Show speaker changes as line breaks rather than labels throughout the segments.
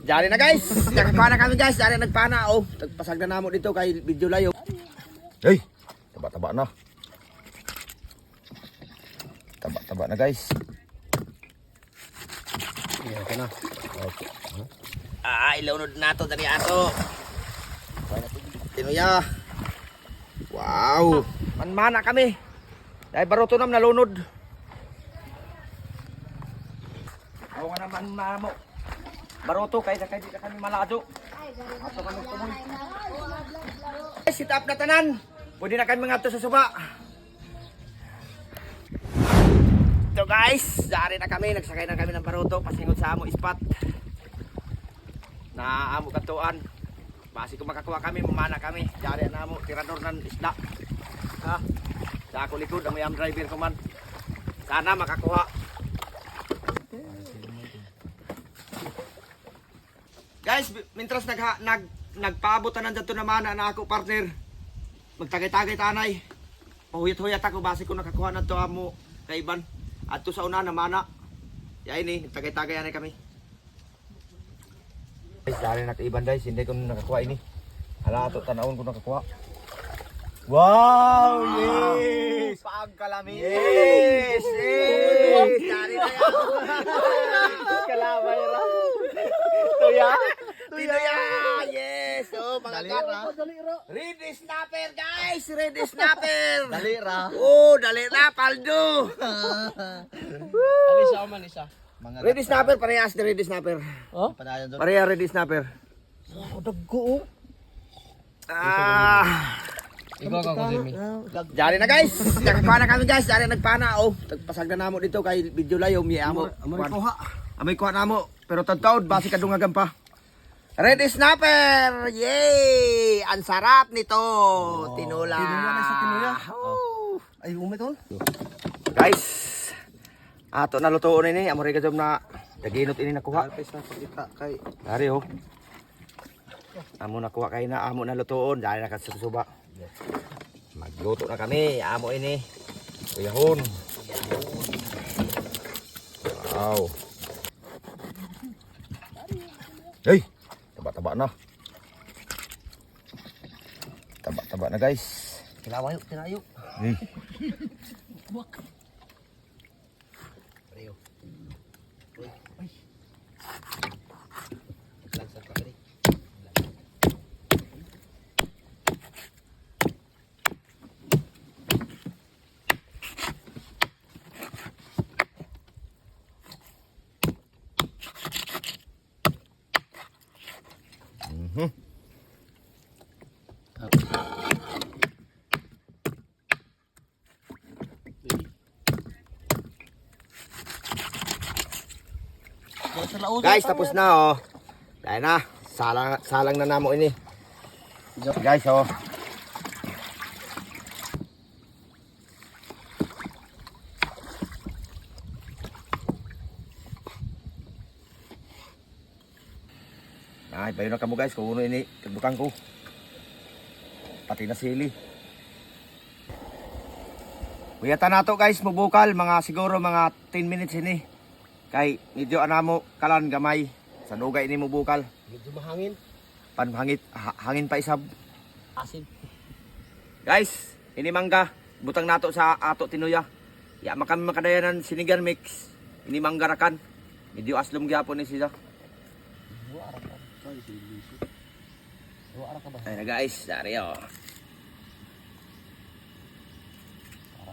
Dari na guys. Nagpana kami guys. Dari nagpana. Oh, nagpasag na namo dito kay video layo. Hey, taba-taba na. Taba-taba na guys. Okay na. Okay. Ilaunod na to dari ato. Tinuya. Wow. Manmana kami. Dahil baruto nam nalunod. Ako nga naman mamo. Baruto kay di kami malado. Ato kami tumoy. Sit up na tanan. Pwede na kami mga to sa suba. So guys, dari na kami, nagsakay na kami ng baruto pasingot sa amo spot. Na amo katuan. Basi kung makakuha kami, mamana kami. Dari na amo tirador ng isda. Ha? Sa ako likod, ang mayam driver ko man. Sana makakuha. Guys, mintras nagpaabutan ng dato naman na ako partner. Magtagay-tagay tanay. Pahuyat-huyat ako base ko nakakuha na to amo kaiban. At to sa una namana. Ya ini, tagay-tagay anay kami. Guys, dali na kaiban guys, hindi ko nakakuha ini. Hala ato tanawon ko nakakuha. Wow! Yes!
Pagkalami.
Yes! Yes! Dali na yan.
Kalamay ra.
Tuya! Tuya! Yes! Oh, mga
Dalira.
Ready snapper guys! Ready snapper!
Dalira.
Oh, dali na, paldo!
Alisa man isa. Mga
Ready snapper, parehas na ready snapper.
Oh? Padayon doon.
Pareha ready snapper.
Oh, daggo.
Ah!
Ikaw ka ko Jimmy.
Dari na guys! Nagpana kami guys! Dari nagpana! Oh, nagpasag na namo dito kay video layo. Amo. Amoy kuha namo. Pero tagtaod, basi kadungagan pa. Ready snapper! Yay! Ang sarap nito! Tinula!
Tinula na sa tinuya.
Oh.
Ay, umitol.
Guys! Ato na lutoon ini. Amo rin ka na daginot ini nakuha.
Alpes na pakita kay.
Dari oh. Amo nakuha kay na. Amo na lutoon. Dari na kasasuba. Magluto na kami. Amo ini. Kuyahon. Wow. Hey! Taba-taba na. Taba-taba na guys.
Kilawayo, kinayo.
Hey.
Reo. Uy. Uy. Langsat ka rin.
Guys, tapos na oh. Dahil na, salang na namo ini. Guys oh. Ay, bayo na kamo guys, kung uno ini, kagbukang ko. Pati na sili. Kuyatan nato guys, mubukal, mga siguro mga 10 minutes ini. Kay medyo anamo kalan gamay sa nugay ini mubukal.
Medyo mahangin.
Panhangit hangin pa isab.
Asin.
Guys, ini mangga butang nato sa ato tinuya. Ya makami makadayanan sinigang mix. Ini mangga rakan. Medyo aslom gyapon ni siya. Ay na guys, dari oh.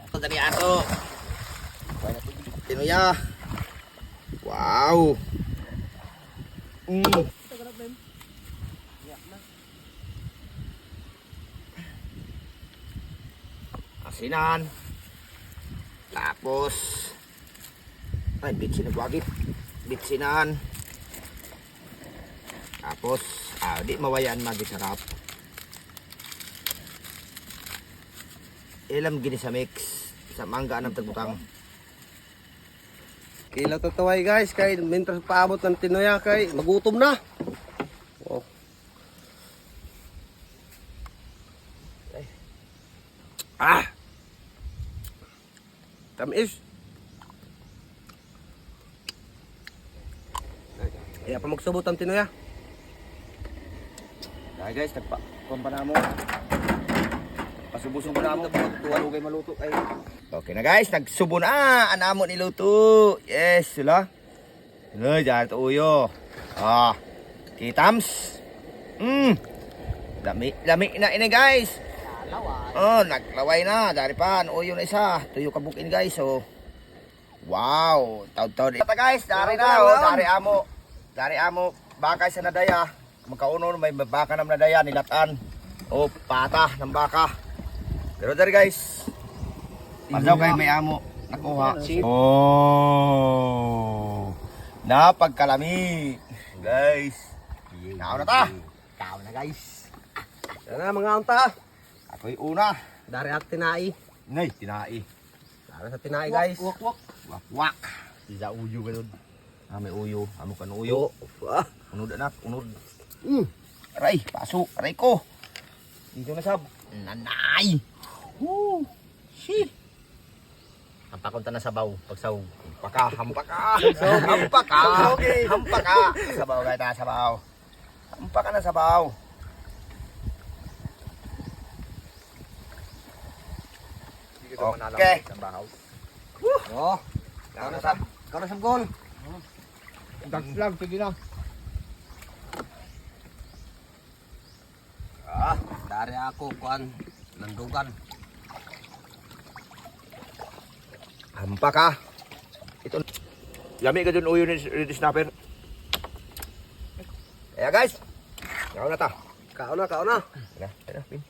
Ito dari ato. Tinuya. Wow. Asinan. Tapos ay bitsin na buwagit. Bitsinan. Tapos di mawayaan magisarap. Ilam gini sa mix sa mangga ng tagbutang.
Kilaw tataway guys kay mentras paabot ng tinuya kay magutom na. Oh. Tamis. Iya pa magsubot ang tinoya.
Dahil guys, nagpa-kumpa na mo. Pasubo-subo na mo. Malugay maluto kay. Okay na guys, nagsubo na. Anamo niluto. Yes, sila. Sila, dyan ito uyo. Kitams. Lami na ini guys. Naglaway na. Dari pa, uyo na isa. Tuyo kabukin guys, oh. Wow, taud-taud. Ito guys, dari na, oh. Dari amo. Baka sa nadaya. Magkauno may baka ng nadaya, nilatan. O, pata ng baka. Pero dari guys. Pasaw kay may amo. Nakuha. Oh. Napagkalami. Guys. Kao na ta. Kao na guys.
Yan na mga unta.
Ako'y una.
Dari at tinai.
Nay, tinai.
Dari sa tinai guys.
Wak. Isa uyo ganun. May uyo. Amo kan uyo. Unod anak, unod. Aray, pasok. Aray ko. Dito na sab. Nanay. Shi. Hampakunta na sabaw. Pagsaw. Hampaka. Sabaw kahit na sabaw. Hampaka na sabaw. Okay.
Oh. Kau na sab gol.
Dagslag, sige na.
Dari ako kuan landugan.
Hampaka. Ito. Lami ka dun uyo ni snapper. Kaya guys. Kau na ta.
Kau na.
Pin.